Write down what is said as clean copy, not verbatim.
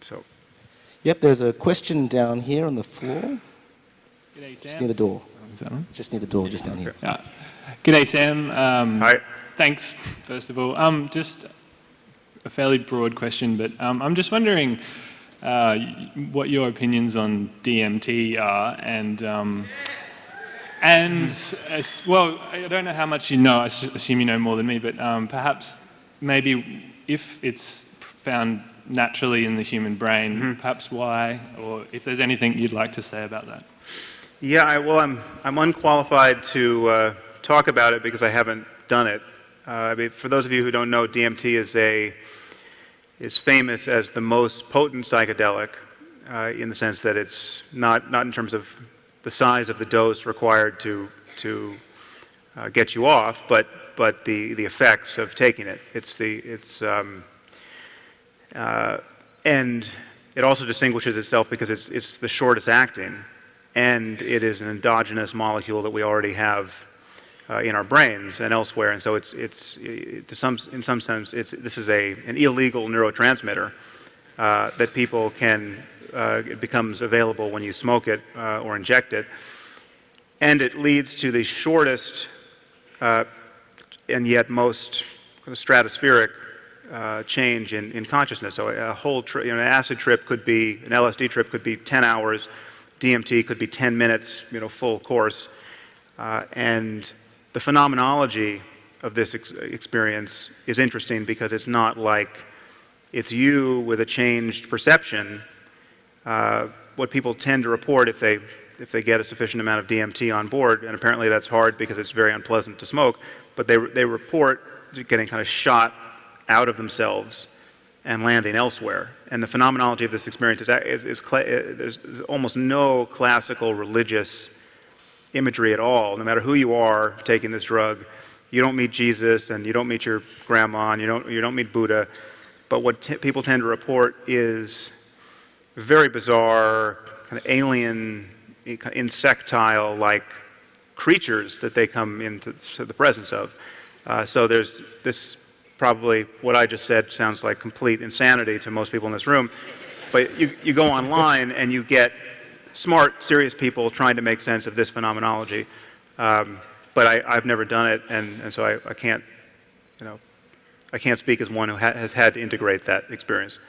So. Yep, there's a question down here on the floor. G'day, Sam. Just near the door. Is that on? Just near the door, just down here. G'day, Sam. Hi. Thanks, first of all. Just a fairly broad question, but I'm just wondering what your opinions on DMT are, well, I don't know how much you know. I assume you know more than me, but perhaps maybe if it's found naturally in the human brain, perhaps why, or if there's anything you'd like to say about that. Yeah, well, I'm unqualified to talk about it because I haven't done it. I mean, for those of you who don't know, DMT is famous as the most potent psychedelic in the sense that it's not in terms of the size of the dose required to get you off, but the effects of taking it. And it also distinguishes itself because it's the shortest acting, and it is an endogenous molecule that we already have in our brains and elsewhere. And so in some sense, this is an illegal neurotransmitter that people can. It becomes available when you smoke it or inject it, and it leads to the shortest and yet most kind of stratospheric change in consciousness. So a whole an acid trip could be, an LSD trip could be 10 hours, DMT could be 10 minutes, full course. And the phenomenology of this experience is interesting because it's not like it's you with a changed perception. What people tend to report if they get a sufficient amount of DMT on board, and apparently that's hard because it's very unpleasant to smoke, but they report getting kind of shot out of themselves and landing elsewhere. And the phenomenology of this experience there's almost no classical religious imagery at all. No matter who you are taking this drug, you don't meet Jesus and you don't meet your grandma and you don't meet Buddha. But what people tend to report is very bizarre, kind of alien, insectile-like creatures that they come into the presence of. So there's this. Probably what I just said sounds like complete insanity to most people in this room, but you go online and you get smart, serious people trying to make sense of this phenomenology. But I've never done it, and so I can't, I can't speak as one who has had to integrate that experience.